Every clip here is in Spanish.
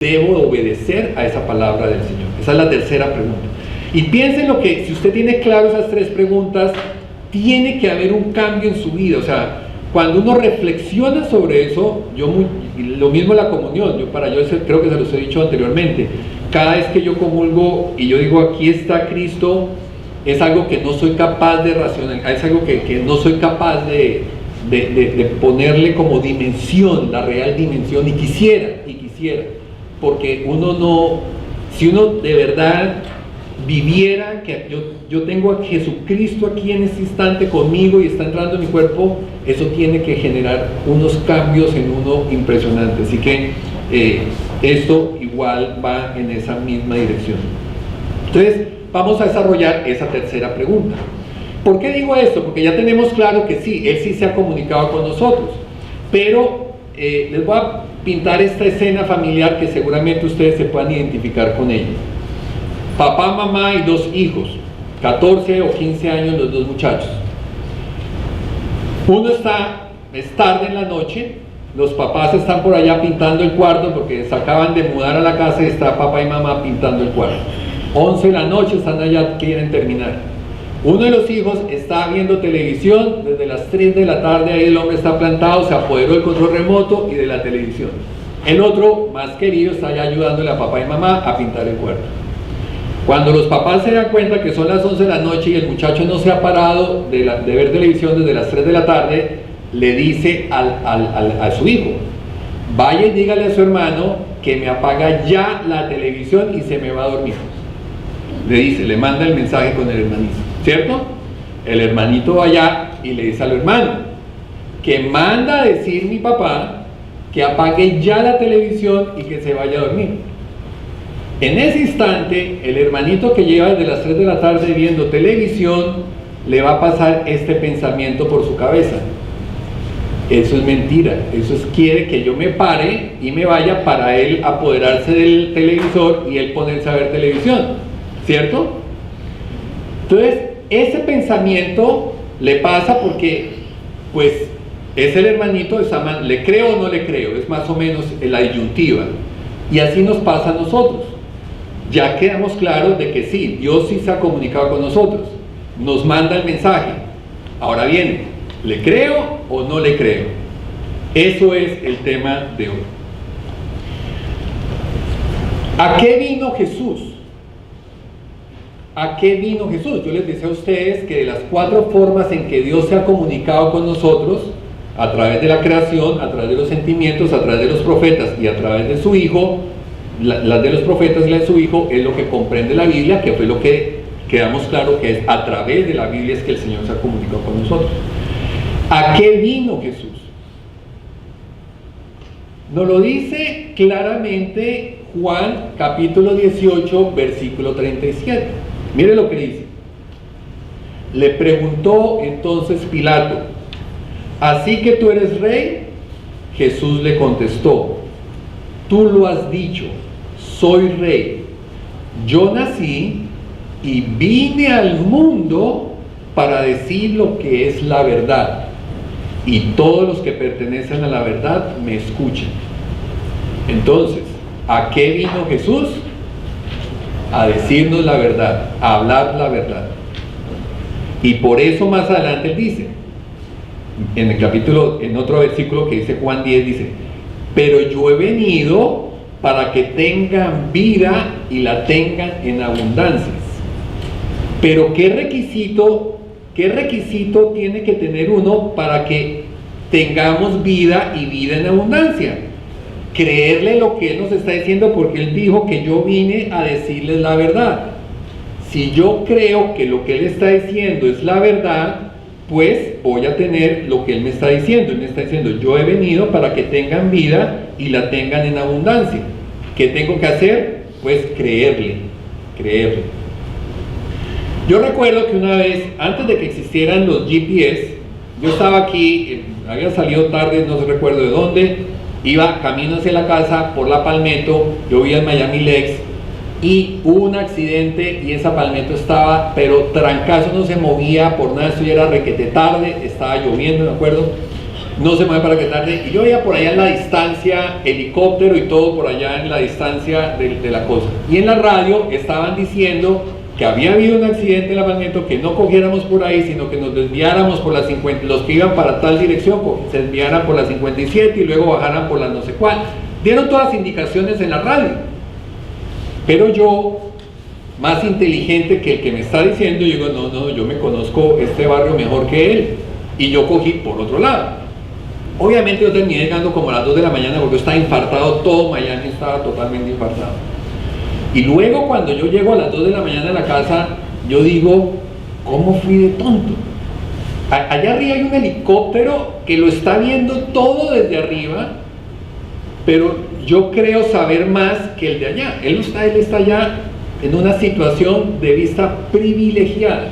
debo obedecer a esa palabra del Señor? Esa es la tercera pregunta. Y piensen lo que, si usted tiene claro esas tres preguntas, tiene que haber un cambio en su vida. O sea, cuando uno reflexiona sobre eso, lo mismo la comunión, creo que se los he dicho anteriormente, cada vez que yo comulgo y yo digo, aquí está Cristo, es algo que no soy capaz de racionalizar, es algo que no soy capaz de ponerle como dimensión, la real dimensión, y quisiera, porque si uno de verdad viviera que yo tengo a Jesucristo aquí en este instante conmigo y está entrando en mi cuerpo, eso tiene que generar unos cambios en uno impresionantes. Así que esto igual va en esa misma dirección. Entonces vamos a desarrollar esa tercera pregunta. ¿Por qué digo esto? Porque ya tenemos claro que sí, Él sí se ha comunicado con nosotros, pero les voy a pintar esta escena familiar que seguramente ustedes se puedan identificar con ella. Papá, mamá y dos hijos, 14 o 15 años los dos muchachos. Es tarde en la noche, los papás están por allá pintando el cuarto porque se acaban de mudar a la casa y está papá y mamá pintando el cuarto. 11 de la noche, están allá, quieren terminar. Uno de los hijos está viendo televisión, desde las 3 de la tarde ahí el hombre está plantado, se apoderó del control remoto y de la televisión. El otro, más querido, está allá ayudándole a papá y mamá a pintar el cuarto. Cuando los papás se dan cuenta que son las 11 de la noche y el muchacho no se ha parado de ver televisión desde las 3 de la tarde, le dice a su hijo, vaya y dígale a su hermano que me apaga ya la televisión y se me va a dormir. Le manda el mensaje con el hermanito, ¿cierto? El hermanito va allá y le dice al hermano, que manda a decir mi papá que apague ya la televisión y que se vaya a dormir. En ese instante, el hermanito que lleva desde las 3 de la tarde viendo televisión, le va a pasar este pensamiento por su cabeza. Eso es mentira, quiere que yo me pare y me vaya para él apoderarse del televisor y él ponerse a ver televisión, ¿cierto? Entonces, ese pensamiento le pasa porque, pues, es el hermanito, ¿le creo o no le creo? Es más o menos la disyuntiva. Y así nos pasa a nosotros. Ya quedamos claros de que sí, Dios sí se ha comunicado con nosotros, nos manda el mensaje. Ahora viene, ¿le creo o no le creo? Eso es el tema de hoy. ¿A qué vino Jesús? ¿A qué vino Jesús? Yo les decía a ustedes que de las 4 formas en que Dios se ha comunicado con nosotros, a través de la creación, a través de los sentimientos, a través de los profetas y a través de su Hijo, las de los profetas y la de su Hijo, es lo que comprende la Biblia, que fue lo que quedamos claro que es a través de la Biblia es que el Señor se ha comunicado con nosotros. ¿A qué vino Jesús? Nos lo dice claramente Juan capítulo 18 versículo 37. Mire lo que dice. Le preguntó entonces Pilato, ¿así que tú eres rey? Jesús le contestó, tú lo has dicho, soy rey. Yo nací y vine al mundo para decir lo que es la verdad, y todos los que pertenecen a la verdad me escuchan. Entonces, ¿a qué vino Jesús? A decirnos la verdad, a hablar la verdad. Y por eso más adelante él dice, en otro versículo que dice Juan 10, dice, pero yo he venido para que tengan vida y la tengan en abundancias. Pero ¿qué requisito tiene que tener uno para que tengamos vida y vida en abundancia? Creerle lo que Él nos está diciendo, porque Él dijo que yo vine a decirles la verdad. Si yo creo que lo que Él está diciendo es la verdad, pues voy a tener lo que Él me está diciendo. Él me está diciendo, yo he venido para que tengan vida y la tengan en abundancia. ¿Qué tengo que hacer? Pues creerle. Yo recuerdo que una vez, antes de que existieran los GPS, yo estaba aquí, había salido tarde, no recuerdo de dónde, iba camino hacia la casa por la Palmetto, yo vivía en Miami Lakes, y hubo un accidente y esa Palmetto estaba, pero trancazo, no se movía por nada, esto ya era requete tarde, estaba lloviendo, me acuerdo, no se mueve para que tarde, y yo veía por allá en la distancia, helicóptero y todo por allá en la distancia de la cosa. Y en la radio estaban diciendo que había habido un accidente en la Palmetto, que no cogiéramos por ahí, sino que nos desviáramos por las 50, los que iban para tal dirección, se desviaran por las 57 y luego bajaran por las no sé cuál. Dieron todas las indicaciones en la radio. Pero yo, más inteligente que el que me está diciendo, yo digo, no, yo me conozco este barrio mejor que él. Y yo cogí por otro lado. Obviamente yo terminé llegando como a las 2 de la mañana porque yo estaba infartado, todo Miami estaba totalmente infartado. Y luego cuando yo llego a las 2 de la mañana a la casa, yo digo, ¿cómo fui de tonto? Allá arriba hay un helicóptero que lo está viendo todo desde arriba, pero yo creo saber más que el de allá. Él está allá en una situación de vista privilegiada.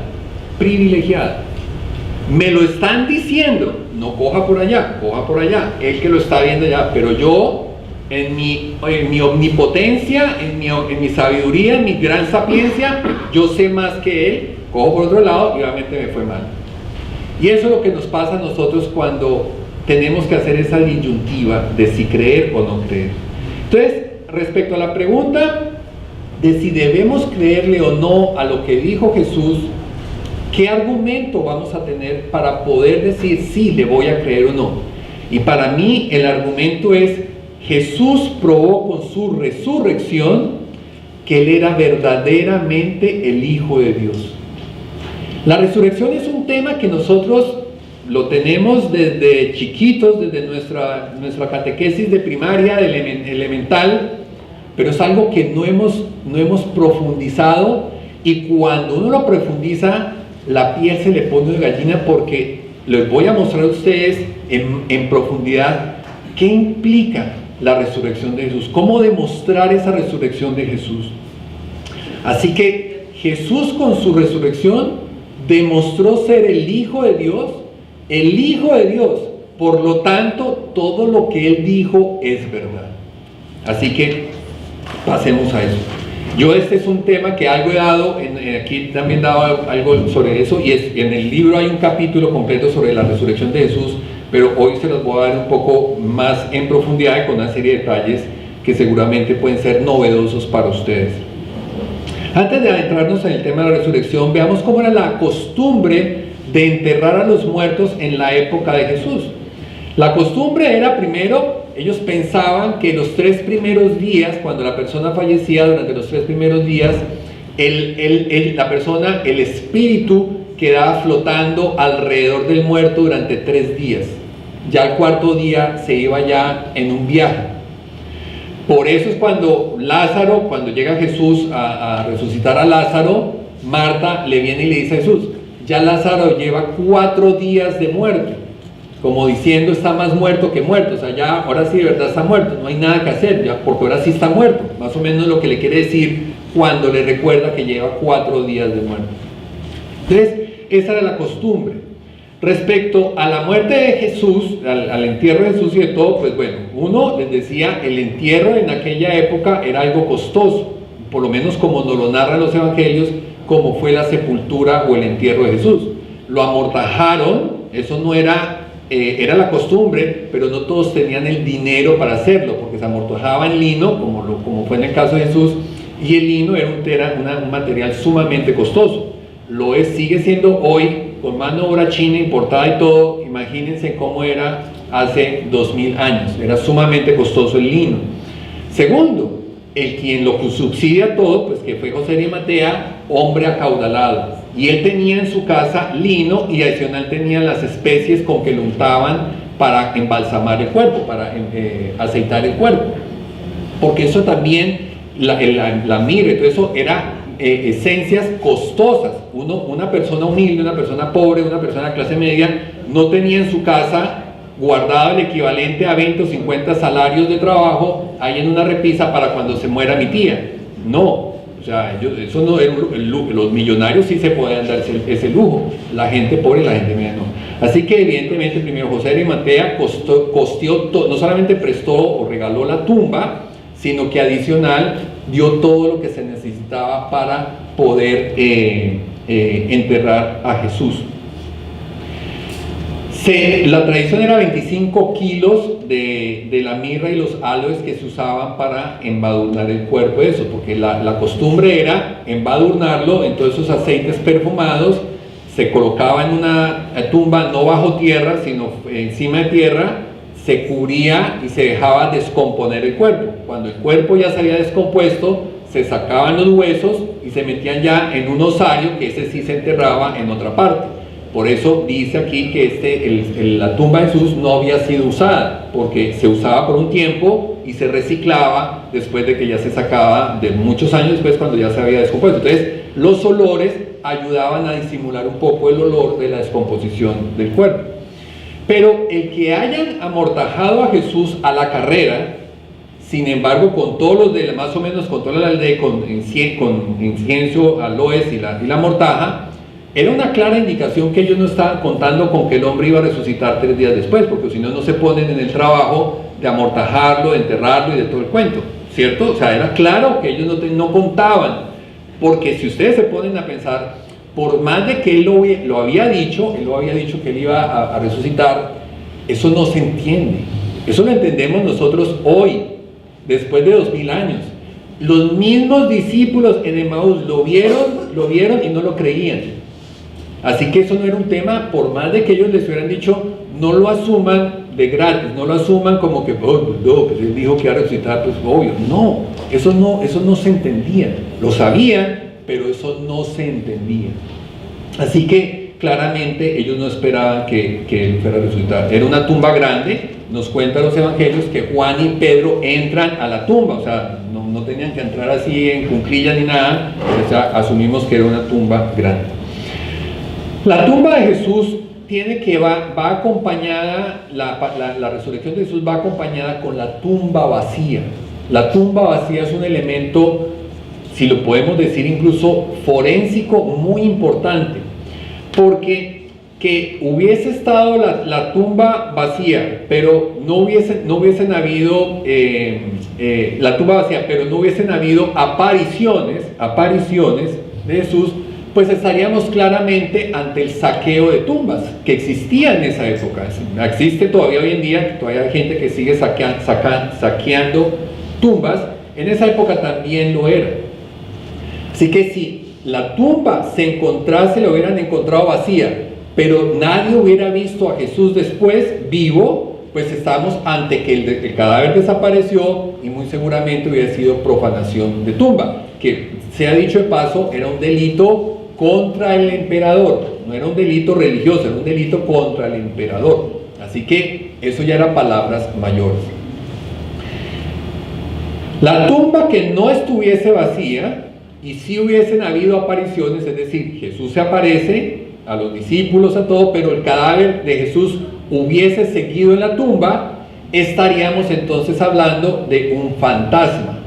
Me lo están diciendo, no coja por allá, él que lo está viendo allá, pero yo, en mi omnipotencia, en mi sabiduría, en mi gran sapiencia, yo sé más que él, cojo por otro lado y obviamente me fue mal. Y eso es lo que nos pasa a nosotros cuando tenemos que hacer esa disyuntiva de si creer o no creer. Entonces, respecto a la pregunta de si debemos creerle o no a lo que dijo Jesús, ¿qué argumento vamos a tener para poder decir sí, le voy a creer o no? Y para mí el argumento es: Jesús probó con su resurrección que Él era verdaderamente el Hijo de Dios. La resurrección es un tema que nosotros lo tenemos desde chiquitos, desde nuestra catequesis de primaria, de elemental, pero es algo que no hemos profundizado, y cuando uno lo profundiza, la piel se le pone de gallina, porque les voy a mostrar a ustedes en profundidad qué implica la resurrección de Jesús, cómo demostrar esa resurrección de Jesús. Así que Jesús con su resurrección demostró ser el Hijo de Dios, por lo tanto todo lo que Él dijo es verdad. Así que pasemos a eso. Yo este es un tema que algo he dado, aquí también he dado algo sobre eso, y en el libro hay un capítulo completo sobre la resurrección de Jesús, pero hoy se los voy a dar un poco más en profundidad y con una serie de detalles que seguramente pueden ser novedosos para ustedes. Antes de adentrarnos en el tema de la resurrección, veamos cómo era la costumbre de enterrar a los muertos en la época de Jesús. La costumbre era, primero, ellos pensaban que los 3 primeros días, cuando la persona fallecía, durante los 3 primeros días, el espíritu quedaba flotando alrededor del muerto durante 3 días. Ya el 4.º día se iba ya en un viaje. Por eso es cuando llega Jesús a resucitar a Lázaro, Marta le viene y le dice a Jesús: ya Lázaro lleva 4 días de muerto, como diciendo, está más muerto que muerto, o sea, ya ahora sí de verdad está muerto, no hay nada que hacer, ya, porque ahora sí está muerto, más o menos lo que le quiere decir cuando le recuerda que lleva 4 días de muerto. Entonces, esa era la costumbre. Respecto a la muerte de Jesús, al entierro de Jesús y de todo, pues bueno, uno les decía, el entierro en aquella época era algo costoso, por lo menos como nos lo narran los evangelios, como fue la sepultura o el entierro de Jesús. Lo amortajaron, eso no era, era la costumbre, pero no todos tenían el dinero para hacerlo, porque se amortajaba en lino, como fue en el caso de Jesús, y el lino era un material sumamente costoso. Sigue siendo hoy, con mano de obra china importada y todo. Imagínense cómo era hace 2000 años, era sumamente costoso el lino. Segundo, quien lo subsidia todo, pues que fue José de Arimatea, hombre acaudalado, y él tenía en su casa lino, y adicional tenía las especies con que lo untaban para embalsamar el cuerpo, para aceitar el cuerpo, porque eso también, la mirra y todo eso era esencias costosas. Una persona humilde, una persona pobre, una persona de clase media no tenía en su casa guardado el equivalente a 20 o 50 salarios de trabajo ahí en una repisa para cuando se muera mi tía. No, o sea, eso no era los millonarios sí se podían darse ese lujo, la gente pobre y la gente media no. Así que evidentemente primero José de Arimatea no solamente prestó o regaló la tumba, sino que adicional dio todo lo que se necesitaba para poder enterrar a Jesús. La tradición era 25 kilos de la mirra y los aloes que se usaban para embadurnar el cuerpo, eso, porque la costumbre era embadurnarlo, entonces esos aceites perfumados se colocaban en una tumba, no bajo tierra, sino encima de tierra, se cubría y se dejaba descomponer el cuerpo. Cuando el cuerpo ya se había descompuesto, se sacaban los huesos y se metían ya en un osario, que ese sí se enterraba en otra parte. Por eso dice aquí que la tumba de Jesús no había sido usada, porque se usaba por un tiempo y se reciclaba después de que ya se sacaba, de muchos años después, cuando ya se había descompuesto. Entonces, los olores ayudaban a disimular un poco el olor de la descomposición del cuerpo. Pero el que hayan amortajado a Jesús a la carrera, sin embargo, con todos los de más o menos con toda la aldea, con incienso, aloes y la mortaja, era una clara indicación que ellos no estaban contando con que el hombre iba a resucitar 3 días después, porque si no, no se ponen en el trabajo de amortajarlo, de enterrarlo y de todo el cuento, ¿cierto? O sea, era claro que ellos no contaban, porque si ustedes se ponen a pensar, por más de que él lo había dicho que él iba a resucitar, eso no se entiende. Eso lo entendemos nosotros hoy, después de 2000 años. Los mismos discípulos en Emaús lo vieron y no lo creían. Así que eso no era un tema, por más de que ellos les hubieran dicho, no lo asuman de gratis, no lo asuman como que, pues él dijo que iba a resucitar, pues obvio. No, eso no se entendía. Lo sabían, pero eso no se entendía. Así que claramente ellos no esperaban que él fuera a resucitar. Era una tumba grande, nos cuentan los evangelios que Juan y Pedro entran a la tumba, o sea, no tenían que entrar así en cuclillas ni nada, o sea, asumimos que era una tumba grande. La tumba de Jesús va acompañada, la resurrección de Jesús va acompañada con la tumba vacía. La tumba vacía es un elemento, si lo podemos decir incluso forénsico, muy importante, porque que hubiese estado la tumba vacía, pero no hubiesen habido la tumba vacía, pero no hubiesen habido apariciones de Jesús, pues estaríamos claramente ante el saqueo de tumbas que existía en esa época. Existe todavía hoy en día, todavía hay gente que sigue saqueando tumbas. En esa época también lo era. Así que si la tumba se encontrase, la hubieran encontrado vacía, pero nadie hubiera visto a Jesús después vivo, pues estamos ante que el cadáver desapareció y muy seguramente hubiera sido profanación de tumba, que sea dicho de paso, era un delito contra el emperador, no era un delito religioso, era un delito contra el emperador. Así que eso ya era palabras mayores. La tumba que no estuviese vacía y si hubiesen habido apariciones, es decir, Jesús se aparece a los discípulos, a todo, pero el cadáver de Jesús hubiese seguido en la tumba, estaríamos entonces hablando de un fantasma,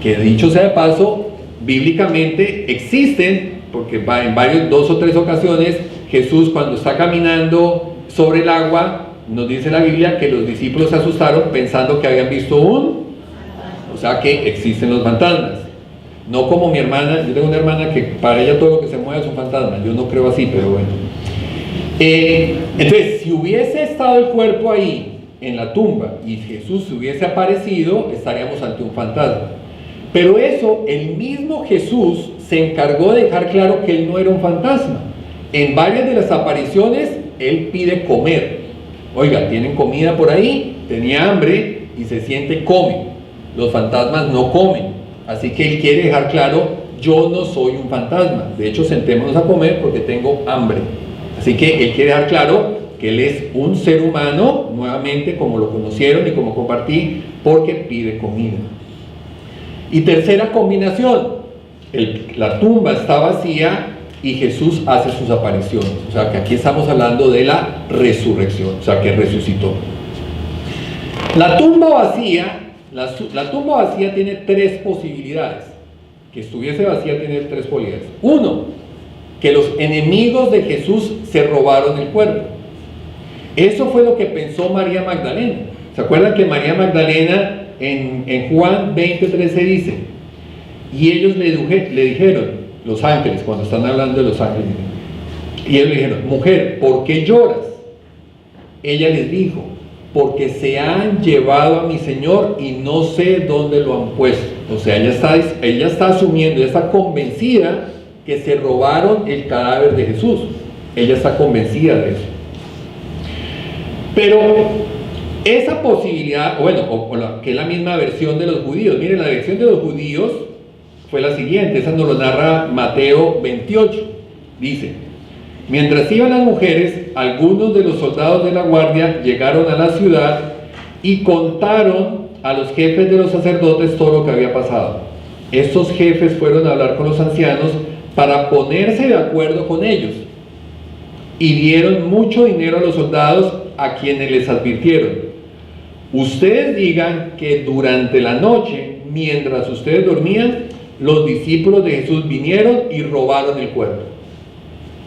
que dicho sea de paso, bíblicamente existen, porque en 2 o 3 ocasiones Jesús, cuando está caminando sobre el agua, nos dice la Biblia que los discípulos se asustaron pensando que habían visto o sea que existen los fantasmas. No como mi hermana, yo tengo una hermana que para ella todo lo que se mueve es un fantasma. Yo no creo así, pero bueno. Entonces, si hubiese estado el cuerpo ahí en la tumba y Jesús se hubiese aparecido, estaríamos ante un fantasma. Pero eso, el mismo Jesús se encargó de dejar claro que él no era un fantasma. En varias de las apariciones, él pide comer. Oiga, tienen comida por ahí, tenía hambre y se siente, come. Los fantasmas no comen. Así que él quiere dejar claro, yo no soy un fantasma. De hecho, sentémonos a comer porque tengo hambre. Así que él quiere dejar claro que él es un ser humano, nuevamente como lo conocieron y como compartí, porque pide comida. Y tercera combinación, la tumba está vacía y Jesús hace sus apariciones. O sea que aquí estamos hablando de la resurrección, o sea que resucitó. La tumba vacía tiene 3 posibilidades. Que estuviese vacía tiene 3 posibilidades. 1, que los enemigos de Jesús se robaron el cuerpo. Eso fue lo que pensó María Magdalena. ¿Se acuerdan que María Magdalena en Juan 20:13 dice? Y ellos le dijeron, los ángeles, cuando están hablando de los ángeles, y ellos le dijeron, mujer, ¿por qué lloras? Ella les dijo: porque se han llevado a mi Señor y no sé dónde lo han puesto. O sea, ella está asumiendo, ella está convencida que se robaron el cadáver de Jesús. Ella está convencida de eso. Pero esa posibilidad, que es la misma versión de los judíos. Miren, la versión de los judíos fue la siguiente, esa nos lo narra Mateo 28. Dice: mientras iban las mujeres, algunos de los soldados de la guardia llegaron a la ciudad y contaron a los jefes de los sacerdotes todo lo que había pasado. Estos jefes fueron a hablar con los ancianos para ponerse de acuerdo con ellos, y dieron mucho dinero a los soldados, a quienes les advirtieron: ustedes digan que durante la noche, mientras ustedes dormían, los discípulos de Jesús vinieron y robaron el cuerpo.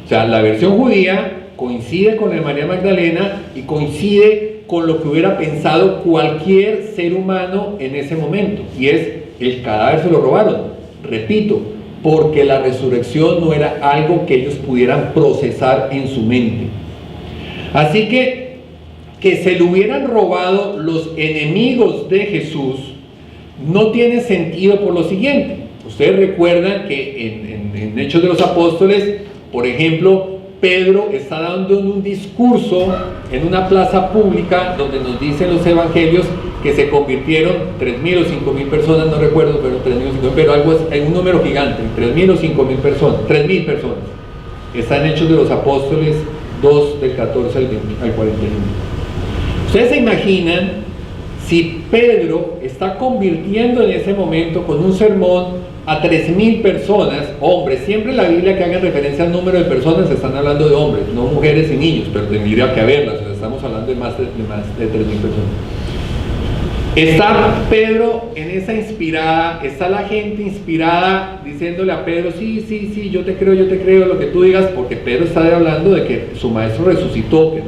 O sea, la versión judía coincide con la de María Magdalena y coincide con lo que hubiera pensado cualquier ser humano en ese momento, y es: el cadáver se lo robaron. Repito, porque la resurrección no era algo que ellos pudieran procesar en su mente. Así que se lo hubieran robado los enemigos de Jesús no tiene sentido por lo siguiente. Ustedes recuerdan que en Hechos de los Apóstoles, por ejemplo, Pedro está dando un discurso en una plaza pública donde nos dicen los evangelios que se convirtieron 3.000 o 5.000 personas, no recuerdo, pero 3.000 o 5.000, pero algo es un número gigante, 3.000 o 5.000 personas, 3.000 personas. Está en Hechos de los Apóstoles 2, del 14 al 41. Ustedes se imaginan si Pedro está convirtiendo en ese momento con un sermón a 3.000 personas, hombres. Siempre en la Biblia que hagan referencia al número de personas se están hablando de hombres, no mujeres y niños, pero tendría que haberlas. O sea, estamos hablando de más de 3.000 personas. Está Pedro en esa inspirada, está la gente inspirada diciéndole a Pedro: sí, yo te creo lo que tú digas, porque Pedro está hablando de que su maestro resucitó, que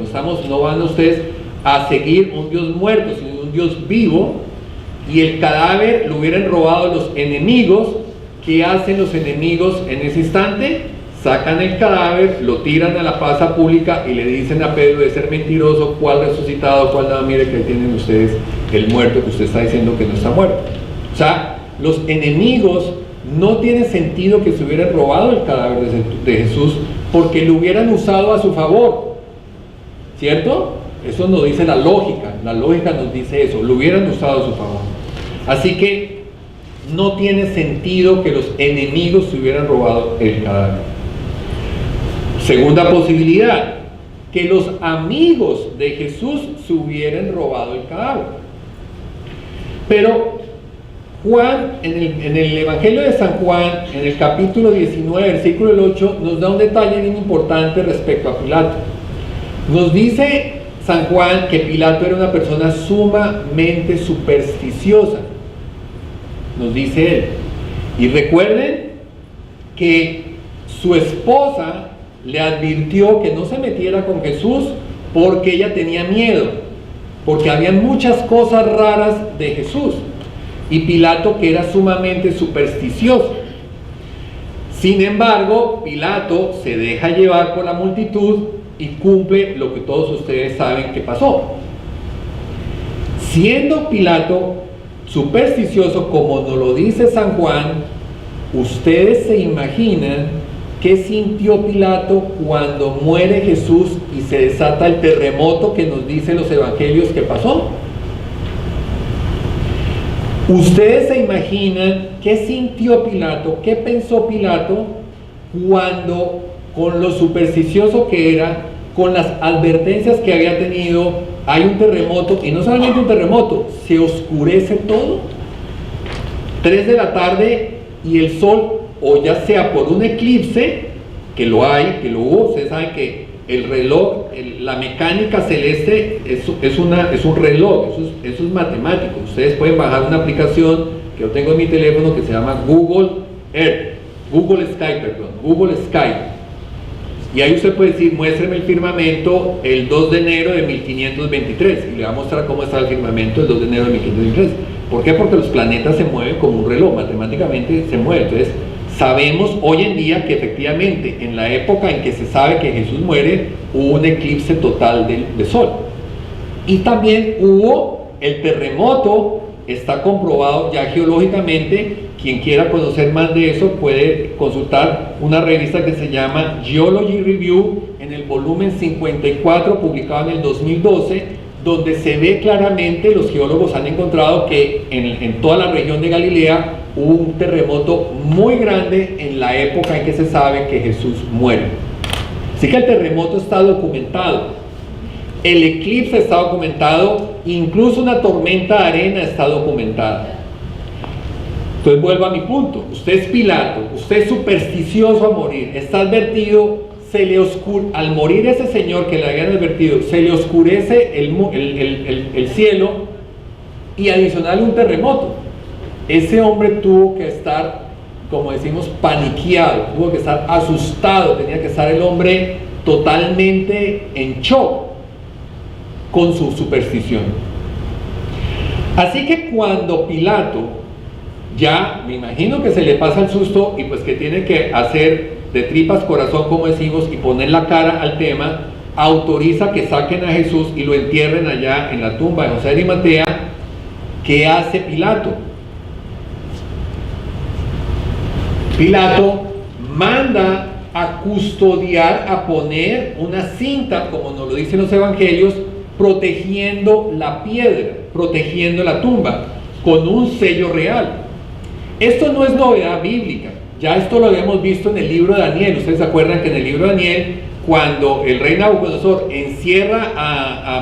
no van ustedes a seguir un Dios muerto, sino un Dios vivo, y el cadáver lo hubieran robado los enemigos. ¿Qué hacen los enemigos en ese instante? Sacan el cadáver, lo tiran a la plaza pública y le dicen a Pedro de ser mentiroso, cuál resucitado, cuál nada, mire que ahí tienen ustedes el muerto que usted está diciendo que no está muerto. O sea, los enemigos no tiene sentido que se hubieran robado el cadáver de Jesús porque lo hubieran usado a su favor, ¿cierto? Eso nos dice la lógica nos dice eso, lo hubieran usado a su favor. Así que no tiene sentido que los enemigos se hubieran robado el cadáver. Segunda posibilidad, que los amigos de Jesús se hubieran robado el cadáver. Pero Juan, en el Evangelio de San Juan, en el capítulo 19, versículo 8, nos da un detalle bien importante respecto a Pilato. Nos dice San Juan que Pilato era una persona sumamente supersticiosa, nos dice él. Y recuerden que su esposa le advirtió que no se metiera con Jesús porque ella tenía miedo, porque había muchas cosas raras de Jesús, y Pilato, que era sumamente supersticioso. Sin embargo, Pilato se deja llevar por la multitud y cumple lo que todos ustedes saben que pasó. Siendo Pilato supersticioso, como nos lo dice San Juan, ustedes se imaginan qué sintió Pilato cuando muere Jesús y se desata el terremoto que nos dicen los evangelios que pasó. Ustedes se imaginan qué sintió Pilato, qué pensó Pilato cuando, con lo supersticioso que era, con las advertencias que había tenido, hay un terremoto, y no solamente un terremoto, se oscurece todo, 3 de la tarde, y el sol, o ya sea por un eclipse, que lo hay, que lo hubo. Ustedes saben que el reloj, la mecánica celeste es un reloj, eso es matemático. Ustedes pueden bajar una aplicación que yo tengo en mi teléfono que se llama Google Sky, y ahí usted puede decir: muéstreme el firmamento el 2 de enero de 1523, y le va a mostrar cómo está el firmamento el 2 de enero de 1523. ¿Por qué? Porque los planetas se mueven como un reloj, matemáticamente se mueven. Entonces sabemos hoy en día que efectivamente en la época en que se sabe que Jesús muere, hubo un eclipse total del sol. Y también hubo el terremoto, está comprobado ya geológicamente. Quien quiera conocer más de eso puede consultar una revista que se llama Geology Review en el volumen 54, publicado en el 2012, donde se ve claramente, los geólogos han encontrado que en toda la región de Galilea hubo un terremoto muy grande en la época en que se sabe que Jesús muere. Así que el terremoto está documentado, el eclipse está documentado, incluso una tormenta de arena está documentada. Entonces vuelvo a mi punto, usted es Pilato, usted es supersticioso a morir, está advertido, al morir ese señor que le habían advertido, se le oscurece el cielo, y adicional un terremoto. Ese hombre tuvo que estar, como decimos, paniqueado, tuvo que estar asustado, tenía que estar el hombre totalmente en shock con su superstición. Así que cuando Pilato, ya me imagino que se le pasa el susto y pues que tiene que hacer de tripas corazón, como decimos, y poner la cara al tema, autoriza que saquen a Jesús y lo entierren allá en la tumba de José de Arimatea. ¿Qué hace Pilato? Pilato manda a custodiar, a poner una cinta, como nos lo dicen los evangelios, protegiendo la piedra, protegiendo la tumba, con un sello real. Esto no es novedad bíblica, ya esto lo habíamos visto en el libro de Daniel. Ustedes se acuerdan que en el libro de Daniel, cuando el rey Nabucodonosor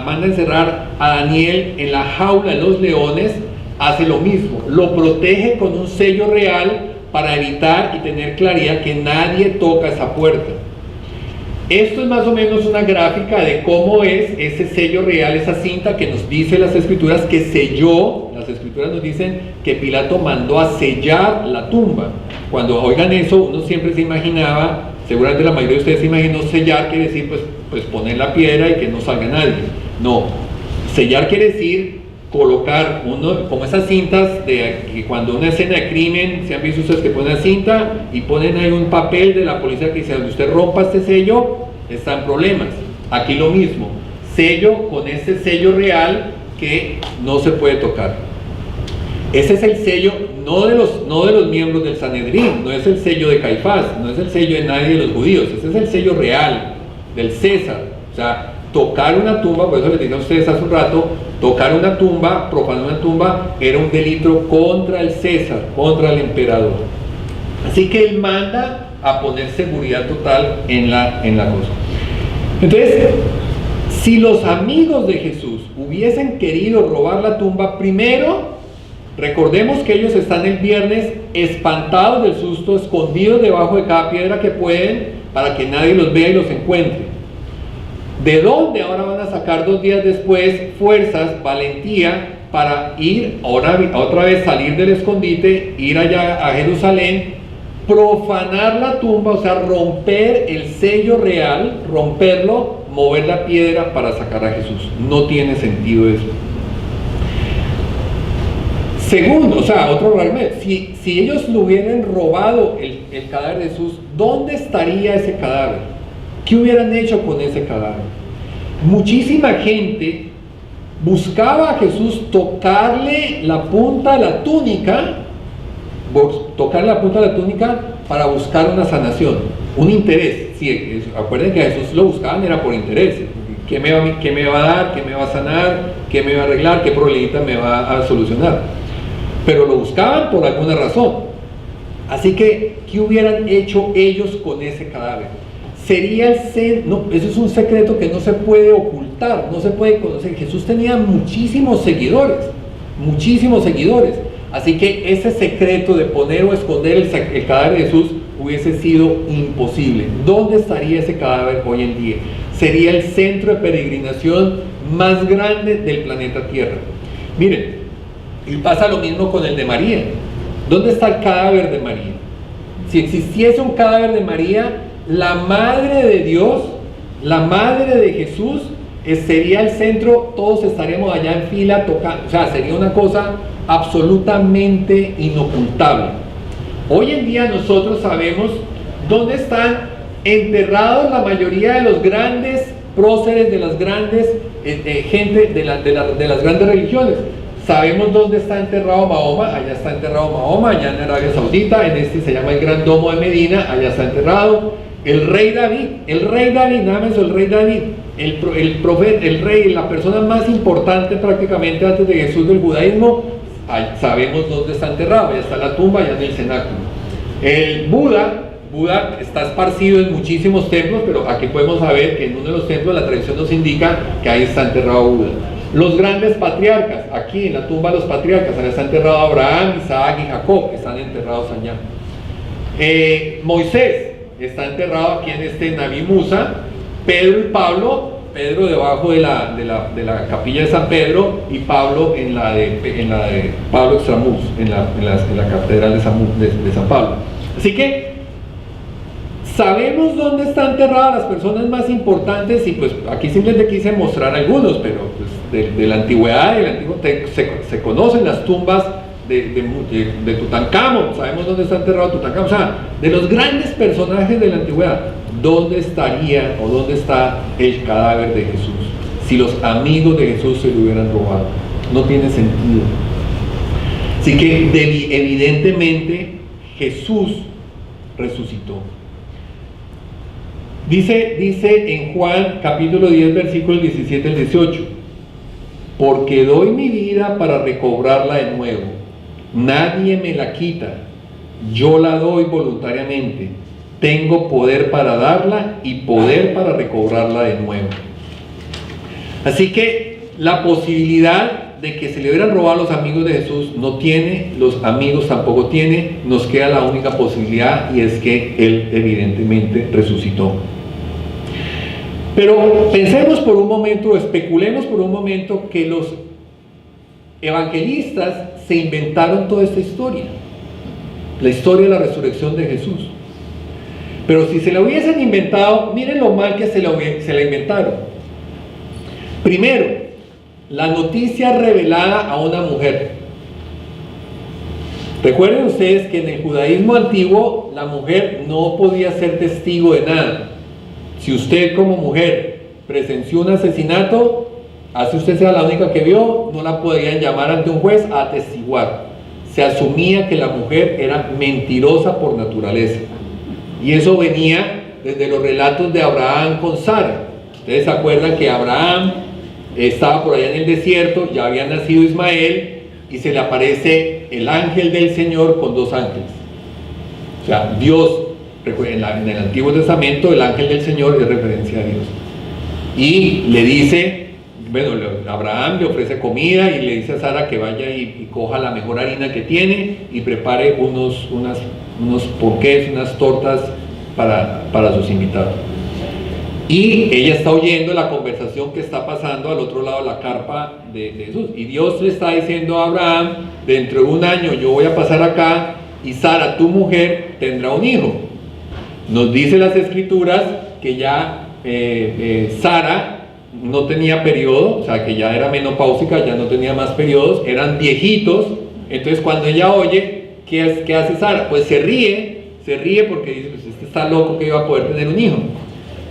manda encerrar a Daniel en la jaula de los leones, hace lo mismo, lo protege con un sello real para evitar y tener claridad que nadie toca esa puerta. Esto es más o menos una gráfica de cómo es ese sello real, esa cinta que nos dice las escrituras que selló. Las escrituras nos dicen que Pilato mandó a sellar la tumba. Cuando oigan eso, uno siempre se imaginaba, seguramente la mayoría de ustedes se imaginó, sellar quiere decir pues poner la piedra y que no salga nadie. No, sellar quiere decir colocar como esas cintas que cuando una escena de crimen, se han visto ustedes que ponen la cinta y ponen ahí un papel de la policía que dice: cuando usted rompa este sello, está en problemas. Aquí lo mismo, sello con ese sello real que no se puede tocar. Ese es el sello no de los miembros del Sanedrín, no es el sello de Caifás, no es el sello de nadie de los judíos, ese es el sello real del César. O sea, tocar una tumba, por eso les dije a ustedes hace un rato, tocar una tumba, profanar una tumba, era un delito contra el César, contra el emperador. Así que él manda a poner seguridad total en la cosa. Entonces, si los amigos de Jesús hubiesen querido robar la tumba, primero, recordemos que ellos están el viernes espantados del susto, escondidos debajo de cada piedra que pueden, para que nadie los vea y los encuentre. ¿De dónde ahora van a sacar 2 días después fuerzas, valentía para ir otra vez, salir del escondite, ir allá a Jerusalén, profanar la tumba, o sea, romper el sello real, romperlo, mover la piedra para sacar a Jesús? No tiene sentido eso. Segundo, o sea, otro argumento, si ellos le hubieran robado el cadáver de Jesús, ¿dónde estaría ese cadáver? ¿Qué hubieran hecho con ese cadáver? Muchísima gente buscaba a Jesús tocarle la punta de la túnica, para buscar una sanación, un interés. Sí, acuérdense que a Jesús lo buscaban era por interés. ¿Qué me va a dar? ¿Qué me va a sanar? ¿Qué me va a arreglar? ¿Qué problemita me va a solucionar? Pero lo buscaban por alguna razón. Así que, ¿qué hubieran hecho ellos con ese cadáver? Sería eso es un secreto que no se puede ocultar, no se puede conocer. Jesús tenía muchísimos seguidores, así que ese secreto de poner o esconder el cadáver de Jesús hubiese sido imposible. ¿Dónde estaría ese cadáver hoy en día? Sería el centro de peregrinación más grande del planeta Tierra. Miren, y pasa lo mismo con el de María. ¿Dónde está el cadáver de María? Si existiese un cadáver de María, la madre de Dios, la madre de Jesús, sería el centro, todos estaríamos allá en fila tocando, o sea, sería una cosa absolutamente inocultable. Hoy en día nosotros sabemos dónde están enterrados la mayoría de los grandes próceres de las grandes, gente de las grandes religiones. Sabemos dónde está enterrado Mahoma, allá está enterrado Mahoma, allá en Arabia Saudita, en este se llama el Gran Domo de Medina, allá está enterrado. El rey David, nada más el rey David, el profeta, el rey, la persona más importante prácticamente antes de Jesús del judaísmo, sabemos dónde está enterrado, allá está la tumba, allá en el cenáculo. El Buda está esparcido en muchísimos templos, pero aquí podemos saber que en uno de los templos la tradición nos indica que ahí está enterrado Buda. Los grandes patriarcas, aquí en la tumba de los patriarcas, allá está enterrado Abraham, Isaac y Jacob, que están enterrados allá. Moisés está enterrado aquí en este Naví Musa. Pedro y Pablo, Pedro debajo de la capilla de San Pedro y Pablo en la de Pablo Extramuros, en la catedral de San Pablo. Así que sabemos dónde están enterradas las personas más importantes y pues aquí simplemente quise mostrar algunos, pero pues de la antigüedad, se conocen las tumbas de Tutankamón, sabemos dónde está enterrado Tutankamón, o sea, de los grandes personajes de la antigüedad, ¿dónde estaría o dónde está el cadáver de Jesús? Si los amigos de Jesús se lo hubieran robado, no tiene sentido. Así que evidentemente Jesús resucitó. Dice en Juan capítulo 10 versículos 17 al 18: porque doy mi vida para recobrarla de nuevo, nadie me la quita, yo la doy voluntariamente, tengo poder para darla y poder para recobrarla de nuevo. Así que la posibilidad de que se le hubieran robado a los amigos de Jesús no tiene, los amigos tampoco tiene, nos queda la única posibilidad y es que Él evidentemente resucitó. Pero pensemos por un momento, especulemos por un momento que los evangelistas se inventaron toda esta historia, la historia de la resurrección de Jesús. Pero si se la hubiesen inventado, miren lo mal que se la inventaron. Primero, la noticia revelada a una mujer. Recuerden ustedes que en el judaísmo antiguo la mujer no podía ser testigo de nada. Si usted como mujer presenció un asesinato, así usted sea la única que vio, no la podían llamar ante un juez a atestiguar. Se asumía que la mujer era mentirosa por naturaleza. Y eso venía desde los relatos de Abraham con Sara. Ustedes se acuerdan que Abraham estaba por allá en el desierto, ya había nacido Ismael, y se le aparece el ángel del Señor con dos ángeles. O sea, Dios, en el Antiguo Testamento, el ángel del Señor es referencia a Dios. Y le dice, bueno, Abraham le ofrece comida y le dice a Sara que vaya y coja la mejor harina que tiene y prepare unos ponqués, unas tortas para sus invitados. Y ella está oyendo la conversación que está pasando al otro lado de la carpa de Jesús. Y Dios le está diciendo a Abraham, dentro de un año yo voy a pasar acá y Sara, tu mujer, tendrá un hijo. Nos dice las escrituras que ya Sara no tenía periodo, o sea que ya era menopáusica, ya no tenía más periodos, eran viejitos. Entonces cuando ella oye, ¿qué hace Sara? Pues se ríe porque dice, pues este está loco que iba a poder tener un hijo.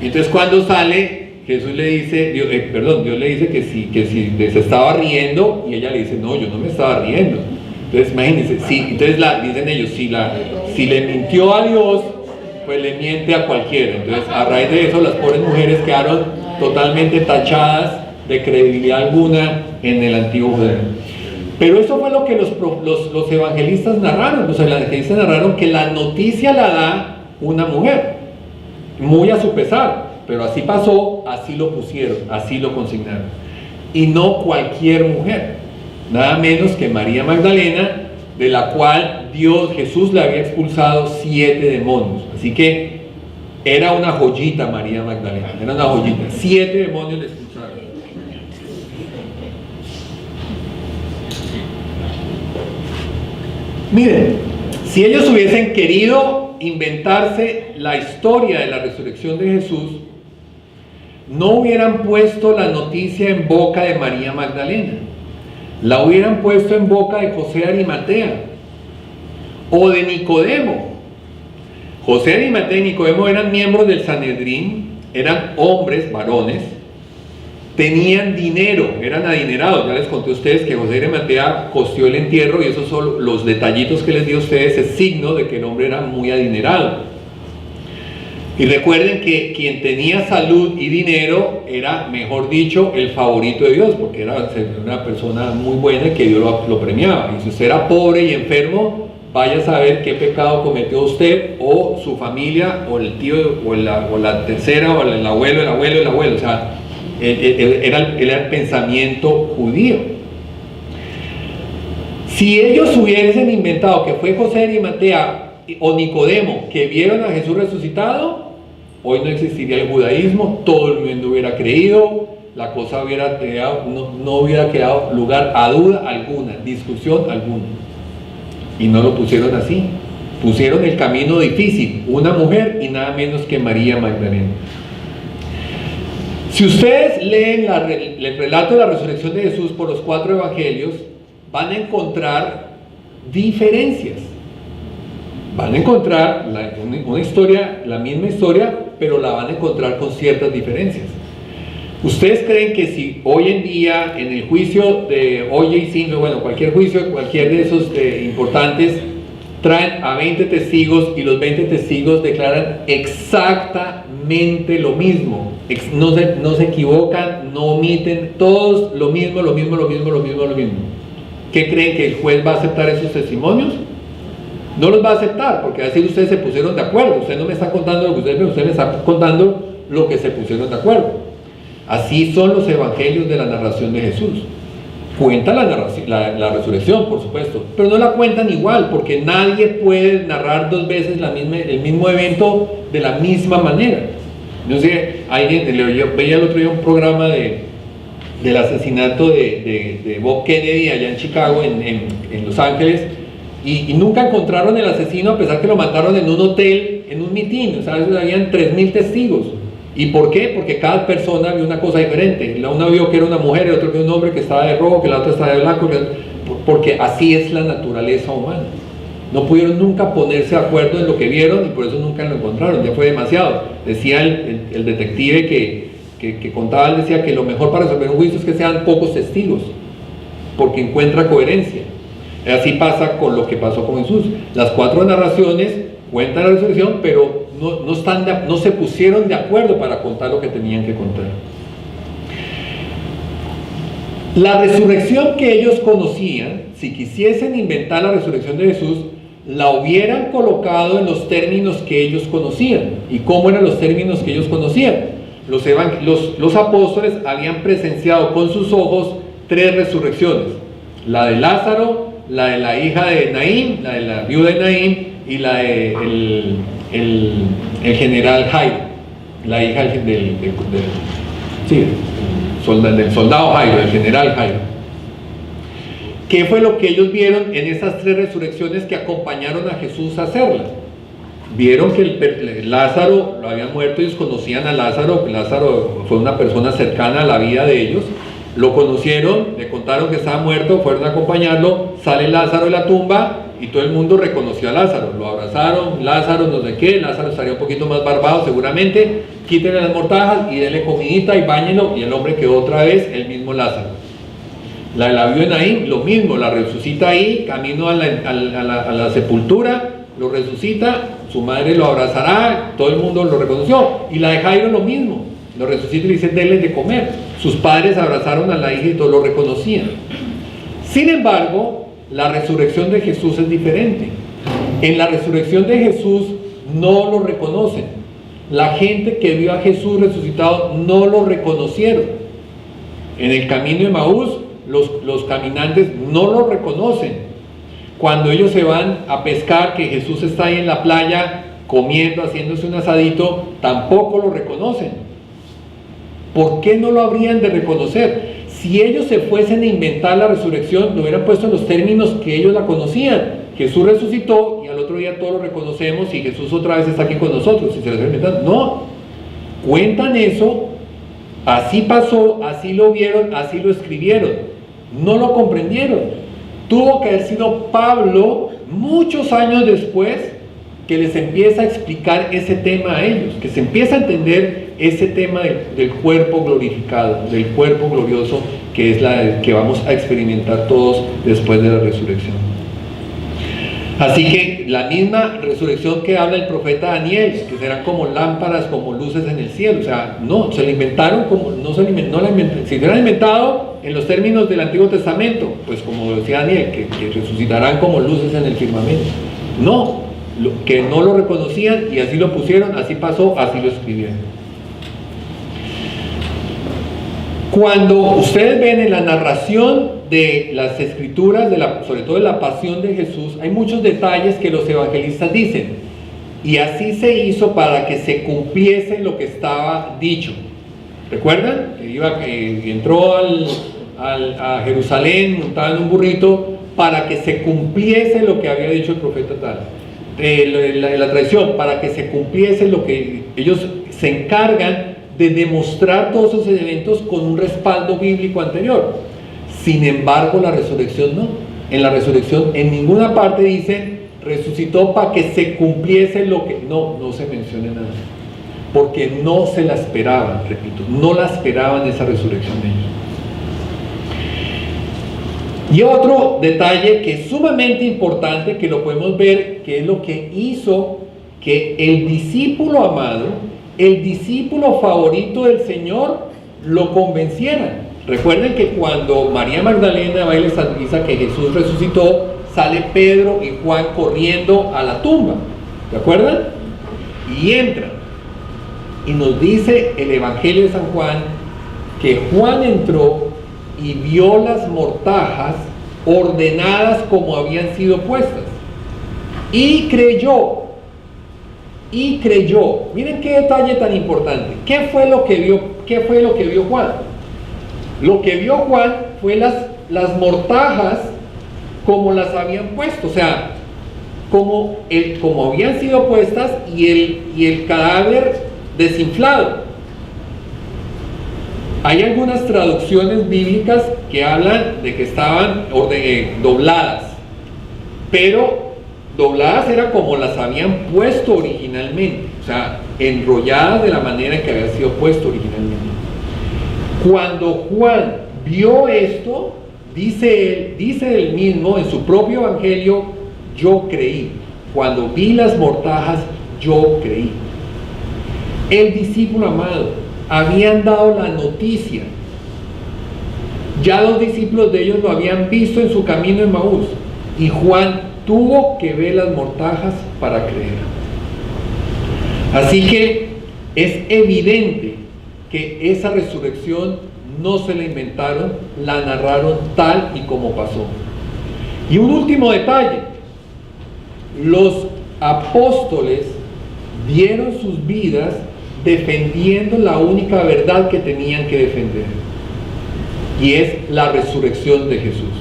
Y entonces cuando sale, Jesús le dice, Dios le dice que si se estaba riendo, y ella le dice, no, yo no me estaba riendo. Entonces imagínense, entonces dicen ellos, si le mintió a Dios, pues le miente a cualquiera. Entonces a raíz de eso las pobres mujeres quedaron totalmente tachadas de credibilidad alguna en el antiguo judaísmo. Pero eso fue lo que los evangelistas narraron. Los evangelistas narraron que la noticia la da una mujer, muy a su pesar, pero así pasó, así lo pusieron, así lo consignaron. Y no cualquier mujer, nada menos que María Magdalena, de la cual Jesús le había expulsado 7 demonios. Así que era una joyita María Magdalena, era una joyita. 7 demonios le expulsaron. Miren, si ellos hubiesen querido inventarse la historia de la resurrección de Jesús, no hubieran puesto la noticia en boca de María Magdalena, la hubieran puesto en boca de José de Arimatea o de Nicodemo. José de Arimatea y Nicodemo eran miembros del Sanedrín, eran hombres, varones, tenían dinero, eran adinerados. Ya les conté a ustedes que José de Arimatea costeó el entierro, y esos son los detallitos que les di a ustedes, es signo de que el hombre era muy adinerado. Y recuerden que quien tenía salud y dinero era, mejor dicho, el favorito de Dios, porque era una persona muy buena y que Dios lo premiaba. Y si usted era pobre y enfermo, vaya a saber qué pecado cometió usted o su familia o el tío o la tercera o el abuelo, o sea, era el pensamiento judío. Si ellos hubiesen inventado que fue José de Arimatea o Nicodemo que vieron a Jesús resucitado, hoy no existiría el judaísmo, todo el mundo hubiera creído, la cosa hubiera quedado, no hubiera quedado lugar a duda alguna, discusión alguna. Y no lo pusieron así, pusieron el camino difícil, una mujer y nada menos que María Magdalena. Si ustedes leen el relato de la resurrección de Jesús por los 4 evangelios, van a encontrar diferencias. Van a encontrar una historia, la misma historia, pero la van a encontrar con ciertas diferencias. ¿Ustedes creen que si hoy en día en el juicio de O.J. Simpson, bueno, cualquier juicio, cualquier de esos importantes, traen a 20 testigos y los 20 testigos declaran exactamente lo mismo? No se equivocan, no omiten, todos lo mismo. ¿Qué creen, que el juez va a aceptar esos testimonios? No los va a aceptar, porque así ustedes se pusieron de acuerdo. Usted no me está contando lo que usted me está contando lo que se pusieron de acuerdo. Así son los evangelios de la narración de Jesús. Cuentan la resurrección, por supuesto, pero no la cuentan igual, porque nadie puede narrar 2 veces el mismo evento de la misma manera. No sé, yo veía el otro día un programa del asesinato de Bob Kennedy allá en Chicago, en Los Ángeles, y nunca encontraron el asesino, a pesar que lo mataron en un hotel, en un mitin. O sea, habían 3.000 testigos. ¿Y por qué? Porque cada persona vio una cosa diferente. Uno vio que era una mujer, el otro vio un hombre que estaba de rojo, que la otra estaba de blanco, porque así es la naturaleza humana. No pudieron nunca ponerse de acuerdo en lo que vieron y por eso nunca lo encontraron, ya fue demasiado. Decía el detective que contaba, él decía que lo mejor para resolver un juicio es que sean pocos testigos, porque encuentra coherencia. Así pasa con lo que pasó con Jesús. Las 4 narraciones cuentan la resurrección, pero no se pusieron de acuerdo para contar lo que tenían que contar. La resurrección que ellos conocían, si quisiesen inventar la resurrección de Jesús, la hubieran colocado en los términos que ellos conocían. ¿Y cómo eran los términos que ellos conocían? Los apóstoles habían presenciado con sus ojos 3 resurrecciones: la de Lázaro, la de la hija de Naín, la de la viuda de Naín, y la de el general Jairo, la hija del soldado Jairo, del general Jairo. ¿Qué fue lo que ellos vieron en esas 3 resurrecciones que acompañaron a Jesús a hacerlas? Vieron que Lázaro lo había muerto, ellos conocían a Lázaro. Lázaro fue una persona cercana a la vida de ellos, lo conocieron, le contaron que estaba muerto, fueron a acompañarlo, sale Lázaro de la tumba y todo el mundo reconoció a Lázaro, lo abrazaron, Lázaro no sé qué, Lázaro estaría un poquito más barbado seguramente, quítenle las mortajas y denle comidita y báñenlo, y el hombre quedó otra vez el mismo Lázaro. La vio en Naín, lo mismo, la resucita ahí, camino a la sepultura, lo resucita, su madre lo abrazará, todo el mundo lo reconoció. Y la de Jairo lo mismo, lo resucita y dice, denle de comer. Sus padres abrazaron a la hija y todos lo reconocían. Sin embargo, la resurrección de Jesús es diferente. En la resurrección de Jesús no lo reconocen. La gente que vio a Jesús resucitado no lo reconocieron. En el camino de Emaús, los caminantes no lo reconocen. Cuando ellos se van a pescar, que Jesús está ahí en la playa comiendo, haciéndose un asadito, tampoco lo reconocen. ¿Por qué no lo habrían de reconocer? Si ellos se fuesen a inventar la resurrección, lo hubieran puesto en los términos que ellos la conocían. Jesús resucitó y al otro día todos lo reconocemos y Jesús otra vez está aquí con nosotros. Si se lo inventan, no. Cuentan eso, así pasó, así lo vieron, así lo escribieron. No lo comprendieron. Tuvo que haber sido Pablo, muchos años después, que les empieza a explicar ese tema a ellos, que se empieza a entender ese tema del cuerpo glorificado, del cuerpo glorioso, que es la que vamos a experimentar todos después de la resurrección. Así que la misma resurrección que habla el profeta Daniel, que serán como lámparas, como luces en el cielo, o sea, no, se la inventaron como, no la inventaron, si se hubieran inventado en los términos del Antiguo Testamento, pues como decía Daniel, que resucitarán como luces en el firmamento. No, que no lo reconocían y así lo pusieron, así pasó, así lo escribieron. Cuando ustedes ven en la narración de las escrituras, sobre todo de la pasión de Jesús, hay muchos detalles que los evangelistas dicen, y así se hizo para que se cumpliese lo que estaba dicho. ¿Recuerdan? Que entró a Jerusalén montado en un burrito para que se cumpliese lo que había dicho el profeta tal. La tradición, para que se cumpliese lo que ellos se encargan de demostrar todos esos eventos con un respaldo bíblico anterior. Sin embargo, la resurrección no. En la resurrección en ninguna parte dicen resucitó para que se cumpliese lo que... No se menciona nada. Porque no se la esperaban, repito, no la esperaban esa resurrección de ellos. Y otro detalle que es sumamente importante, que lo podemos ver, que es lo que hizo que el discípulo amado, el discípulo favorito del Señor, lo convenciera. Recuerden que cuando María Magdalena va y les avisa que Jesús resucitó, sale Pedro y Juan corriendo a la tumba. ¿De acuerdan? Y entran. Y nos dice el Evangelio de San Juan que Juan entró y vio las mortajas ordenadas como habían sido puestas. Y creyó. Miren qué detalle tan importante. ¿Qué fue lo que vio Juan? Lo que vio Juan fue las mortajas como las habían puesto, o sea, como habían sido puestas y el cadáver desinflado. Hay algunas traducciones bíblicas que hablan de que estaban dobladas, pero dobladas era como las habían puesto originalmente, o sea, enrolladas de la manera en que había sido puesto originalmente. Cuando Juan vio esto, dice él mismo en su propio evangelio, yo creí. Cuando vi las mortajas, yo creí. El discípulo amado, habían dado la noticia. Ya los discípulos de ellos lo habían visto en su camino en Maús, y Juan tuvo que ver las mortajas para creer. Así que es evidente que esa resurrección no se la inventaron, la narraron tal y como pasó. Y un último detalle: los apóstoles dieron sus vidas defendiendo la única verdad que tenían que defender, y es la resurrección de Jesús.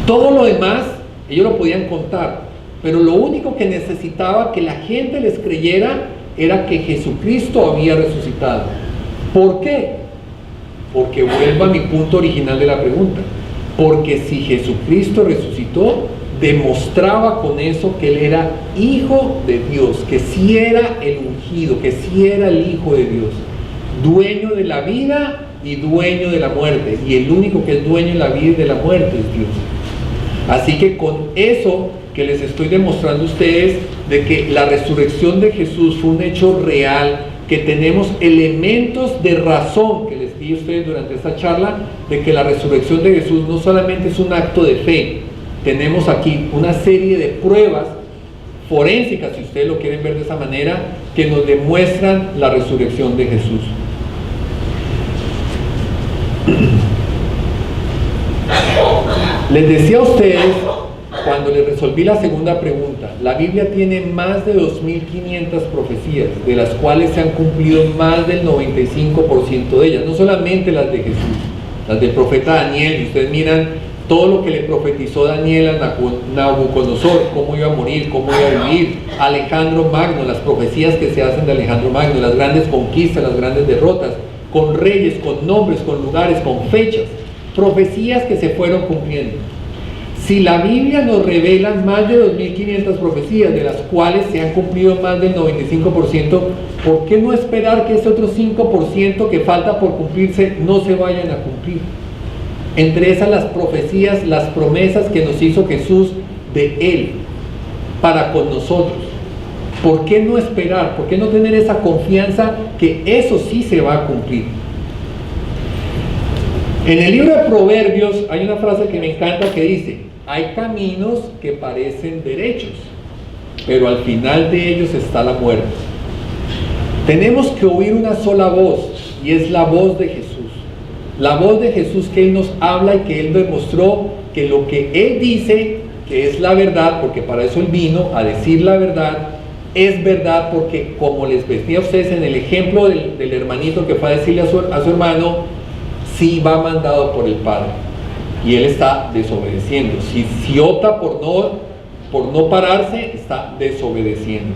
Todo lo demás ellos lo podían contar, pero lo único que necesitaba que la gente les creyera era que Jesucristo había resucitado. ¿Por qué? Porque vuelvo a mi punto original de la pregunta. Porque si Jesucristo resucitó, demostraba con eso que Él era Hijo de Dios, que sí era el ungido, que sí era el Hijo de Dios, dueño de la vida y dueño de la muerte, y el único que es dueño de la vida y de la muerte es Dios. Así que con eso que les estoy demostrando a ustedes, de que la resurrección de Jesús fue un hecho real, que tenemos elementos de razón, que les di a ustedes durante esta charla, de que la resurrección de Jesús no solamente es un acto de fe. Tenemos aquí una serie de pruebas forensicas, si ustedes lo quieren ver de esa manera, que nos demuestran la resurrección de Jesús. Les decía a ustedes, cuando les resolví la segunda pregunta, la Biblia tiene más de 2.500 profecías, de las cuales se han cumplido más del 95% de ellas, no solamente las de Jesús, las del profeta Daniel. Y ustedes miran todo lo que le profetizó Daniel a Nabucodonosor, cómo iba a morir, cómo iba a vivir, Alejandro Magno, las profecías que se hacen de Alejandro Magno, las grandes conquistas, las grandes derrotas, con reyes, con nombres, con lugares, con fechas, profecías que se fueron cumpliendo. Si la Biblia nos revela más de 2.500 profecías, de las cuales se han cumplido más del 95%, ¿por qué no esperar que ese otro 5% que falta por cumplirse no se vayan a cumplir? Entre esas las profecías, las promesas que nos hizo Jesús de Él para con nosotros. ¿Por qué no esperar? ¿Por qué no tener esa confianza que eso sí se va a cumplir? En el libro de Proverbios hay una frase que me encanta que dice: hay caminos que parecen derechos, pero al final de ellos está la muerte. Tenemos que oír una sola voz, y es la voz de Jesús. La voz de Jesús, que Él nos habla y que Él demostró que lo que Él dice, que es la verdad, porque para eso Él vino a decir la verdad, es verdad, porque como les decía a ustedes en el ejemplo del hermanito que fue a decirle a su hermano, sí va mandado por el Padre, y él está desobedeciendo. Si opta por no pararse, está desobedeciendo.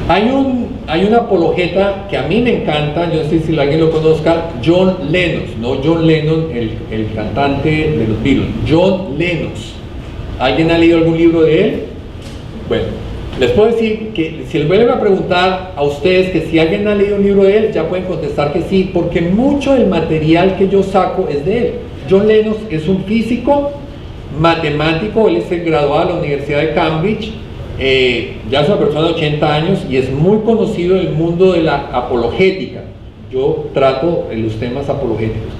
Hay un apologeta que a mí me encanta, yo no sé si alguien lo conozca, John Lennon, no John Lennon, el cantante de los Beatles, John Lennon. ¿Alguien ha leído algún libro de él? Bueno, les puedo decir que si les vuelven a preguntar a ustedes que si alguien ha leído un libro de él, ya pueden contestar que sí, porque mucho del material que yo saco es de él. John Lennon es un físico, matemático, él es el graduado de la Universidad de Cambridge, ya es una persona de 80 años y es muy conocido en el mundo de la apologética. Yo trato en los temas apologéticos.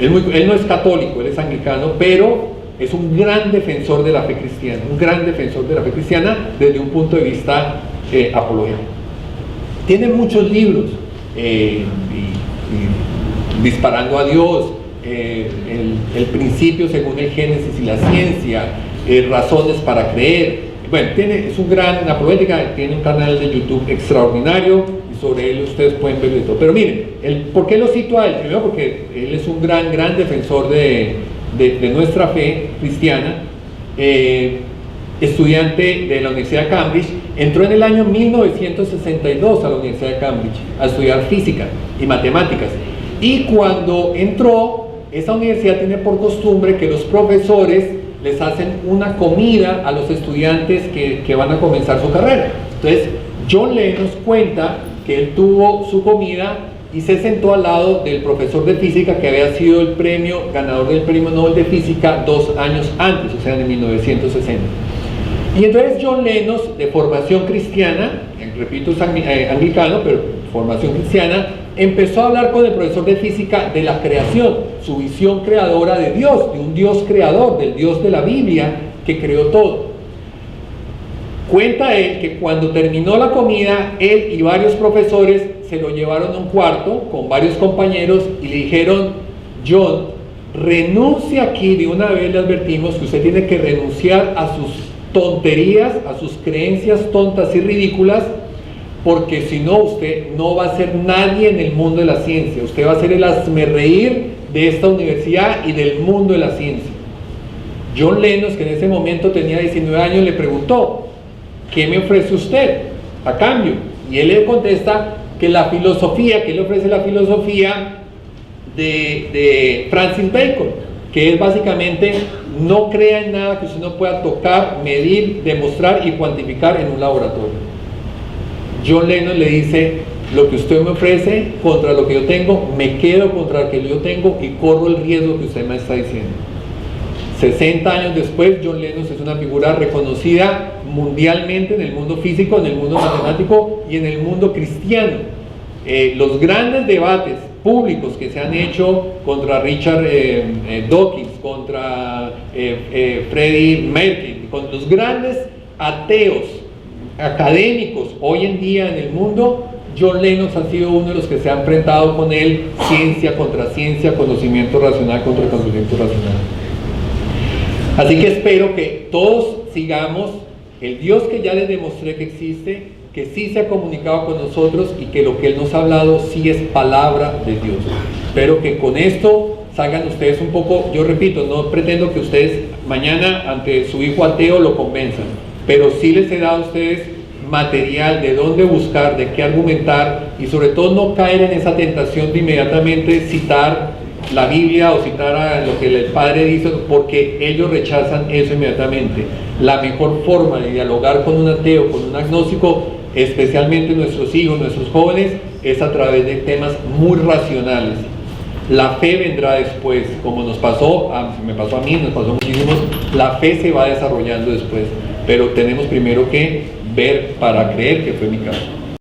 Él no es católico, él es anglicano, pero es un gran defensor de la fe cristiana, un gran defensor de la fe cristiana desde un punto de vista apologético. Tiene muchos libros, Disparando a Dios, el principio según el Génesis y la ciencia, Razones para creer. Bueno, es un gran apologética, tiene un canal de YouTube extraordinario y sobre él ustedes pueden ver de todo. Pero miren, ¿por qué lo cito a él? Primero porque él es un gran defensor de nuestra fe cristiana, estudiante de la Universidad de Cambridge. Entró en el año 1962 a la Universidad de Cambridge a estudiar física y matemáticas, y cuando entró, esa universidad tiene por costumbre que los profesores les hacen una comida a los estudiantes que van a comenzar su carrera. Entonces John Lennon cuenta que él tuvo su comida y se sentó al lado del profesor de física que había sido el ganador del premio Nobel de Física 2 años antes, o sea, en 1960. Y entonces John Lennon, de formación cristiana, repito, es anglicano, pero formación cristiana, empezó a hablar con el profesor de física de la creación, su visión creadora de Dios, de un Dios creador, del Dios de la Biblia que creó todo. Cuenta él que cuando terminó la comida, él y varios profesores se lo llevaron a un cuarto con varios compañeros y le dijeron: John, renuncie aquí, de una vez le advertimos que usted tiene que renunciar a sus tonterías, a sus creencias tontas y ridículas, porque si no, usted no va a ser nadie en el mundo de la ciencia, usted va a ser el hazmerreír de esta universidad y del mundo de la ciencia. John Lennon, que en ese momento tenía 19 años, le preguntó: ¿qué me ofrece usted a cambio? Y él le contesta que la filosofía, que él ofrece la filosofía de Francis Bacon, que es básicamente: no crea en nada que usted no pueda tocar, medir, demostrar y cuantificar en un laboratorio. John Lennon le dice: lo que usted me ofrece contra lo que yo tengo, me quedo contra lo que yo tengo y corro el riesgo que usted me está diciendo. 60 años después, John Lennon es una figura reconocida mundialmente en el mundo físico, en el mundo matemático y en el mundo cristiano. Los grandes debates públicos que se han hecho contra Richard Dawkins, contra Freddie Mercury, con los grandes ateos académicos hoy en día en el mundo, John Lennon ha sido uno de los que se ha enfrentado con él, ciencia contra ciencia, conocimiento racional contra conocimiento racional. Así que espero que todos sigamos el Dios que ya les demostré que existe, que sí se ha comunicado con nosotros y que lo que Él nos ha hablado sí es palabra de Dios. Espero que con esto salgan ustedes un poco, yo repito, no pretendo que ustedes mañana ante su hijo ateo lo convenzan, pero sí les he dado a ustedes material de dónde buscar, de qué argumentar y sobre todo no caer en esa tentación de inmediatamente citar la Biblia o citara lo que el padre dice, porque ellos rechazan eso inmediatamente. La mejor forma de dialogar con un ateo, con un agnóstico, especialmente nuestros hijos, nuestros jóvenes, es a través de temas muy racionales. La fe vendrá después, como nos pasó, me pasó a mí, nos pasó a muchísimos, la fe se va desarrollando después, pero tenemos primero que ver para creer, que fue mi caso.